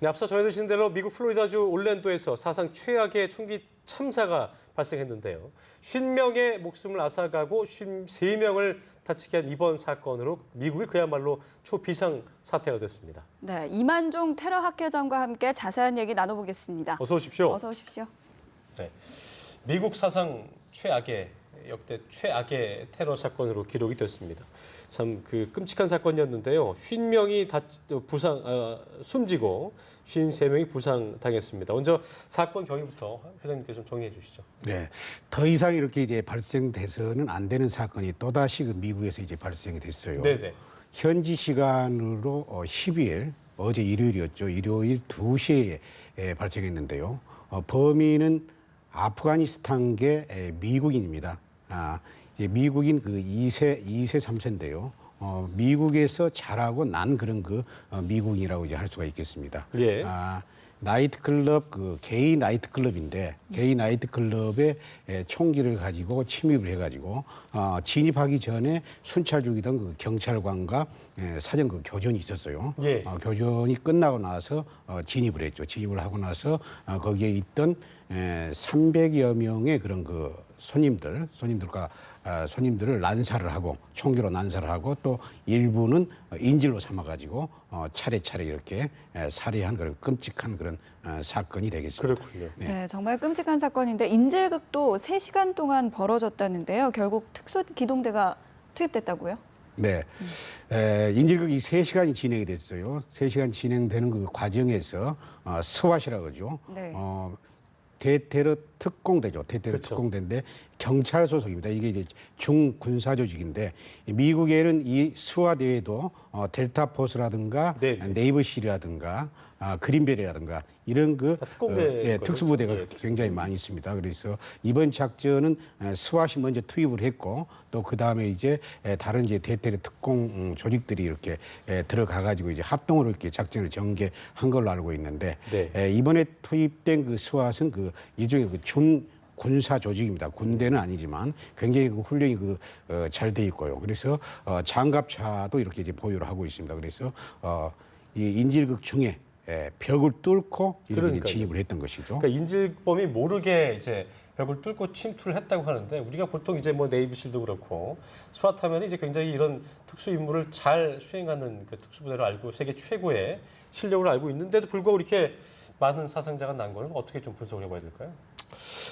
네, 앞서 전해드린 대로 미국 플로리다주 올랜도에서 사상 최악의 총기 참사가 발생했는데요. 50명의 목숨을 앗아가고 53명을 다치게 한 이번 사건으로 미국이 그야말로 초비상 사태가 됐습니다. 네, 이만종 테러 학회장과 함께 자세한 얘기 나눠보겠습니다. 어서 오십시오. 어서 오십시오. 네, 미국 사상 역대 최악의 테러 사건으로 기록이 됐습니다. 참 끔찍한 사건이었는데요. 50명이 숨지고 53명이 부상당했습니다. 먼저 사건 경위부터 회장님께서 좀 정리해 주시죠. 네, 더 이상 이렇게 이제 발생돼서는 안 되는 사건이 또다시 미국에서 이제 발생이 됐어요. 네네. 현지 시간으로 12일 어제 일요일이었죠. 일요일 2시에 발생했는데요. 범인은 아프가니스탄계 미국인입니다. 미국인 2세, 3세인데요. 미국에서 자라고 난 그런 미국인이라고 이제 할 수가 있겠습니다. 예. 나이트클럽, 게이 나이트클럽인데, 게이 나이트클럽에 총기를 가지고 침입을 해가지고, 진입하기 전에 순찰 중이던 경찰관과 사전 교전이 있었어요. 예. 교전이 끝나고 나서 진입을 했죠. 진입을 하고 나서 거기에 있던 300여 명의 그런 손님들을 난사를 하고 총기로 난사를 하고 또 일부는 인질로 삼아가지고 차례차례 이렇게 살해한 그런 끔찍한 그런 사건이 되겠습니다. 그렇군요. 네, 정말 끔찍한 사건인데 인질극도 3시간 동안 벌어졌다는데요. 결국 특수기동대가 투입됐다고요? 네, 인질극이 3시간이 진행이 됐어요. 3시간 진행되는 그 과정에서 스왓이라고 그러죠. 네. 대테러 특공대죠. 대테러 그렇죠. 특공대인데 경찰 소속입니다. 이게 이제 중군사 조직인데 미국에는 이 스왓 외에도 델타 포스라든가 네이버실이라든가 그린벨이라든가 이런 특공대 특수부대가 예, 굉장히 많이 있습니다. 그래서 이번 작전은 스왓이 먼저 투입을 했고 또 그 다음에 이제 다른 이제 대테러 특공 조직들이 이렇게 들어가 가지고 이제 합동으로 이렇게 작전을 전개한 걸로 알고 있는데 이번에 투입된 스왓은 일종의 준 군사 조직입니다. 군대는 아니지만 굉장히 훈련이 잘 돼 있고요. 그래서 장갑차도 이렇게 이제 보유를 하고 있습니다. 그래서 이 인질극 중에 벽을 뚫고 이렇게 진입을 했던 것이죠. 그러니까 인질범이 모르게 이제 벽을 뚫고 침투를 했다고 하는데 우리가 보통 이제 네이비실도 그렇고 스왓하면 이제 굉장히 이런 특수 임무를 잘 수행하는 특수부대로 알고 세계 최고의 실력을 알고 있는데도 불구하고 이렇게 많은 사상자가 난 거는 어떻게 좀 분석을 해봐야 될까요?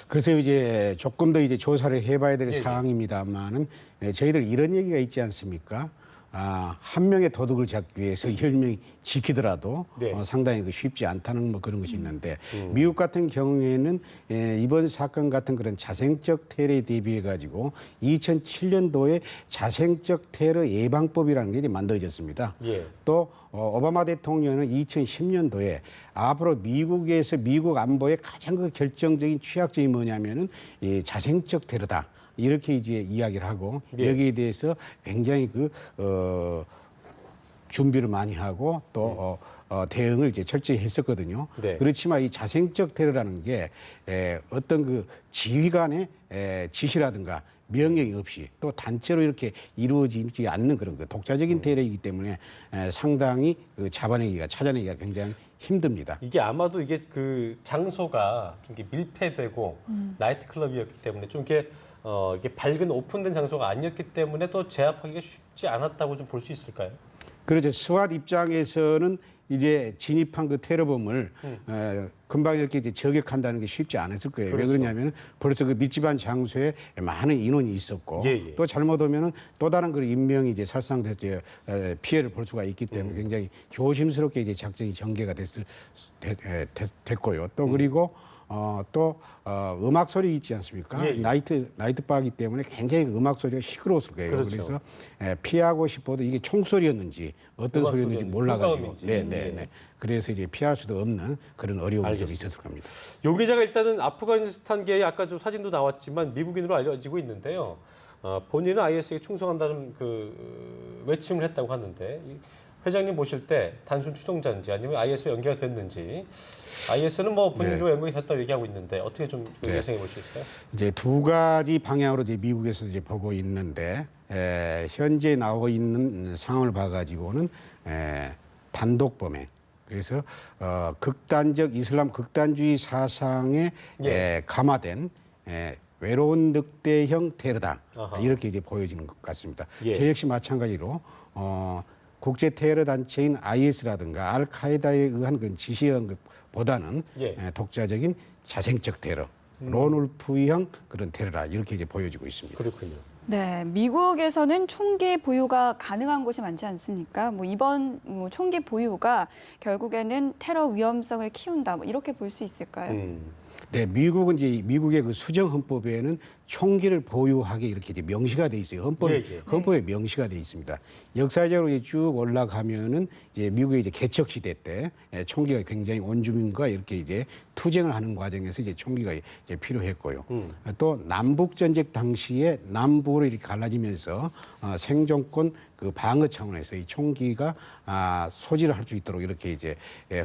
그래서 이제 조금 더 이제 조사를 해봐야 될 사항입니다만은 저희들 이런 얘기가 있지 않습니까? 한 명의 도둑을 잡기 위해서 10명이 지키더라도 상당히 쉽지 않다는 그런 것이 있는데 미국 같은 경우에는 이번 사건 같은 그런 자생적 테러에 대비해 가지고 2007년도에 자생적 테러 예방법이라는 게 이제 만들어졌습니다. 또 오바마 대통령은 2010년도에 앞으로 미국에서 미국 안보의 가장 결정적인 취약점이 뭐냐면은 이 자생적 테러다. 이렇게 이제 이야기를 하고 여기에 대해서 굉장히 준비를 많이 하고 또 대응을 이제 철저히 했었거든요. 그렇지만 이 자생적 테러라는 게 어떤 지휘관의 지시라든가 명령이 없이 또 단체로 이렇게 이루어지지 않는 그런 독자적인 테러이기 때문에 상당히 찾아내기가 굉장히 힘듭니다. 이게 아마도 이게 장소가 좀 이렇게 밀폐되고 나이트클럽이었기 때문에 좀 이게 밝은 오픈된 장소가 아니었기 때문에 또 제압하기가 쉽지 않았다고 좀 볼 수 있을까요? 그렇죠. 스왓 입장에서는 이제 진입한 테러범을 금방 이렇게 이제 저격한다는 게 쉽지 않았을 거예요. 왜 그러냐면 벌써 밀집한 장소에 많은 인원이 있었고 또 잘못하면은 또 다른 인명이 이제 살상돼서 피해를 볼 수가 있기 때문에 굉장히 조심스럽게 이제 작전이 전개가 됐고요. 또 그리고 또 음악 소리 있지 않습니까? 나이트 바기 때문에 굉장히 음악 소리가 시끄러웠을 거예요. 그래서 피하고 싶어도 이게 총소리였는지 어떤 소리였는지 몰라가지고 그래서 이제 피할 수도 없는 그런 어려움이 좀 있었을 겁니다. 요 기자가 일단은 아프가니스탄계의 아까 좀 사진도 나왔지만 미국인으로 알려지고 있는데요. 본인은 IS에게 충성한다는 외침을 했다고 하는데 회장님 보실 때 단순 추종자인지 아니면 IS와 연계가 됐는지 IS는 본인으로 연결이 됐다고 얘기하고 있는데 어떻게 좀 예상해 볼 수 있을까요? 이제 두 가지 방향으로 이제 미국에서 이제 보고 있는데 현재 나오고 있는 상황을 봐가지고는 단독 범행 그래서 극단적 이슬람 극단주의 사상에 감화된 외로운 늑대형 테러다 아하. 이렇게 이제 보여지는 것 같습니다. 예. 저 역시 마찬가지로 국제 테러 단체인 IS라든가 알카에다에 의한 그런 지시형 것보다는 예. 독자적인 자생적 테러, 론울프형 그런 테러라 이렇게 이제 보여지고 있습니다. 그렇군요. 네, 미국에서는 총기 보유가 가능한 곳이 많지 않습니까? 이번 총기 보유가 결국에는 테러 위험성을 키운다, 이렇게 볼 수 있을까요? 네, 미국은 이제 미국의 그 수정 헌법에는 총기를 보유하게 이렇게 이제 명시가 돼 있어요. 헌법에 명시가 돼 있습니다. 역사적으로 이제 쭉 올라가면은 이제 미국의 이제 개척 시대 때 총기가 굉장히 온주민과 이렇게 이제 투쟁을 하는 과정에서 이제 총기가 이제 필요했고요. 또 남북 전쟁 당시에 남북으로 이렇게 갈라지면서 생존권 그 방어 차원에서 이 총기가 소지를 할 수 있도록 이렇게 이제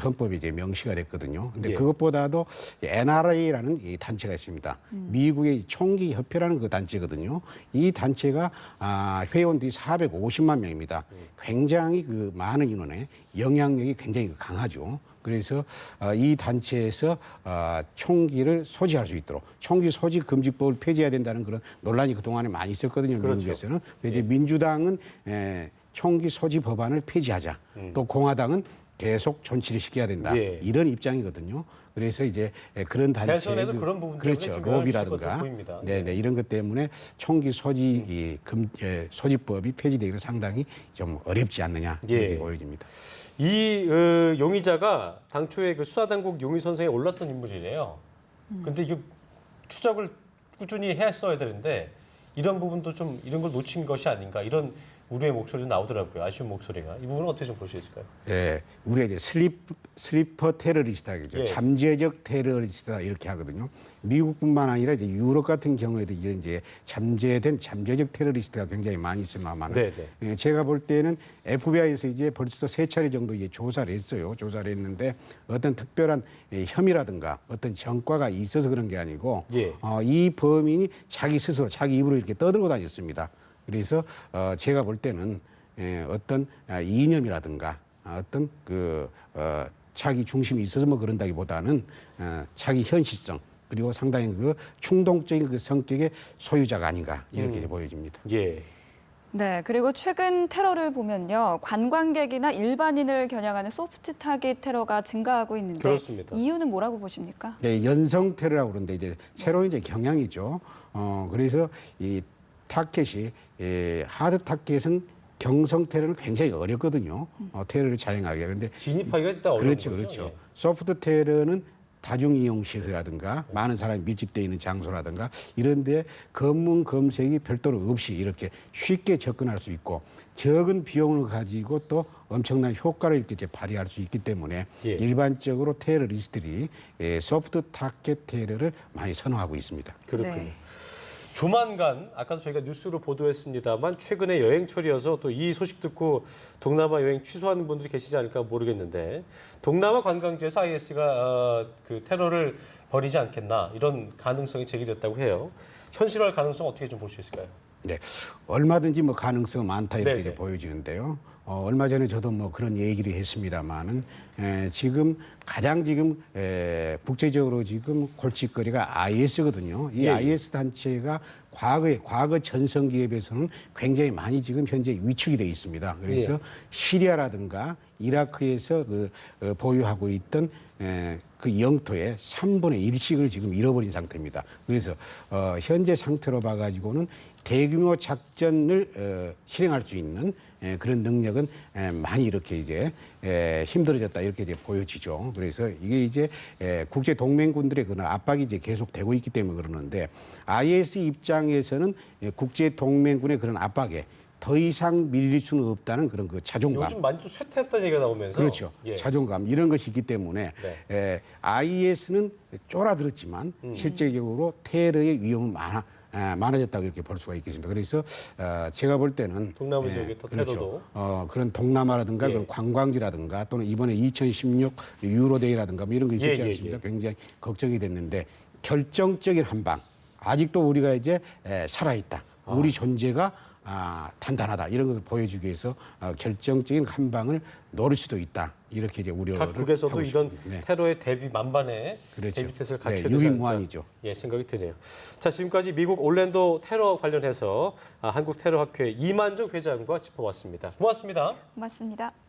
헌법에 이제 명시가 됐거든요. 근데 예. 그것보다도 NRA라는 이 단체가 있습니다. 미국의 총기 협회라는 그 단체거든요. 이 단체가 회원들이 450만 명입니다. 굉장히 그 많은 인원에 영향력이 굉장히 강하죠. 그래서 이 단체에서 총기를 소지할 수 있도록 총기 소지 금지법을 폐지해야 된다는 그런 논란이 그동안에 많이 있었거든요. 그렇죠. 미국에서는. 그래서 이제 민주당은 총기 소지 법안을 폐지하자. 또 공화당은 계속 존치를 시켜야 된다. 예. 이런 입장이거든요. 그래서 이제 그런 단체 대선에도 그런 부분 때문에 그렇죠. 좀 영향을 미칠 로비라든가 것으로 보입니다. 네네 이런 것 때문에 총기 소지 소지법이 폐지되기가 상당히 좀 어렵지 않느냐 이렇게 예. 보여집니다. 이 용의자가 당초에 그 수사당국 용의 선상에 올랐던 인물이래요. 근데 이게 추적을 꾸준히 했어야 되는데 이런 부분도 좀 이런 걸 놓친 것이 아닌가 이런 우려의 목소리도 나오더라고요. 아쉬운 목소리가. 이 부분은 어떻게 좀 볼 수 있을까요? 예, 우리가 이제 슬리퍼 테러리스트다 그죠. 예. 잠재적 테러리스트다 이렇게 하거든요. 미국뿐만 아니라 이제 유럽 같은 경우에도 이런 이제 잠재적 테러리스트가 굉장히 많이 있습니다만, 네네. 제가 볼 때는 FBI에서 이제 벌써 3차례 정도 이제 조사를 했어요. 조사를 했는데 어떤 특별한 혐의라든가 어떤 전과가 있어서 그런 게 아니고, 예. 이 범인이 자기 스스로 자기 입으로 이렇게 떠들고 다녔습니다. 그래서 제가 볼 때는 어떤 이념이라든가 어떤 자기 중심이 있어서 뭐 그런다기보다는 자기 현실성 그리고 상당히 그 충동적인 그 성격의 소유자가 아닌가 이렇게 보여집니다. 예. 네, 그리고 최근 테러를 보면요. 관광객이나 일반인을 겨냥하는 소프트 타깃 테러가 증가하고 있는데 그렇습니다. 이유는 뭐라고 보십니까? 네, 연성 테러라고 그러는데 이제 새로운 이제 경향이죠. 그래서 이 타켓이 하드 타켓은 경성 테러는 굉장히 어렵거든요. 테러를 자행하기가. 그런데 진입하기가 진짜 어려운 그렇죠, 거죠. 그렇죠. 예. 소프트 테러는 다중 이용 시설이라든가 많은 사람이 밀집되어 있는 장소라든가 이런 데 검문 검색이 별도로 없이 이렇게 쉽게 접근할 수 있고 적은 비용을 가지고 또 엄청난 효과를 이렇게 이제 발휘할 수 있기 때문에 예. 일반적으로 테러리스트들이 소프트 타켓 테러를 많이 선호하고 있습니다. 그렇군요. 네. 조만간 아까도 저희가 뉴스로 보도했습니다만 최근에 여행철이어서 또 이 소식 듣고 동남아 여행 취소하는 분들이 계시지 않을까 모르겠는데 동남아 관광지에서 IS가 그 테러를 벌이지 않겠나 이런 가능성이 제기됐다고 해요. 현실화할 가능성 어떻게 좀 볼 수 있을까요? 네, 얼마든지 뭐 가능성 많다 이렇게 네네. 보여지는데요. 얼마 전에 저도 뭐 그런 얘기를 했습니다만은 지금 가장 지금 국제적으로 지금 골칫거리가 IS거든요. 이 예, 예. IS 단체가 과거 전성기에 비해서는 굉장히 많이 지금 현재 위축이 되어 있습니다. 그래서 예. 시리아라든가 이라크에서 보유하고 있던 그 영토의 3분의 1씩을 지금 잃어버린 상태입니다. 그래서 현재 상태로 봐가지고는 대규모 작전을 실행할 수 있는 그런 능력은 많이 이렇게 이제 힘들어졌다 이렇게 이제 보여지죠. 그래서 이게 이제 국제 동맹군들의 그런 압박이 이제 계속되고 있기 때문에 그러는데 IS 입장에서는 국제 동맹군의 그런 압박에 더 이상 밀릴 수는 없다는 그런 그 자존감. 요즘 많이 또 쇠퇴했다는 얘기가 나오면서 그렇죠. 예. 자존감 이런 것이 있기 때문에 IS는 쫄아들었지만 실제적으로 테러의 위험은 많아졌다고 이렇게 볼 수가 있겠습니다. 그래서 제가 볼 때는 동남아 지역의 테러도 그렇죠. 그런 동남아라든가 예. 그런 관광지라든가 또는 이번에 2016 유로데이라든가 뭐 이런 거 있었지 예, 예, 않습니까? 예. 굉장히 걱정이 됐는데 결정적인 한 방. 아직도 우리가 이제 살아있다. 우리 존재가 단단하다 이런 것을 보여주기 위해서 결정적인 한 방을 노릴 수도 있다. 이렇게 이제 우려를 각국에서도 하고 이런 싶습니다. 네. 테러의 대비 만반의 그렇죠. 대비 태세를 갖춰야 네, 되지 않을까 유비무환이죠. 예, 생각이 드네요. 자, 지금까지 미국 올랜도 테러 관련해서 한국 테러 학회 이만정 회장과 짚어봤습니다. 고맙습니다. 고맙습니다.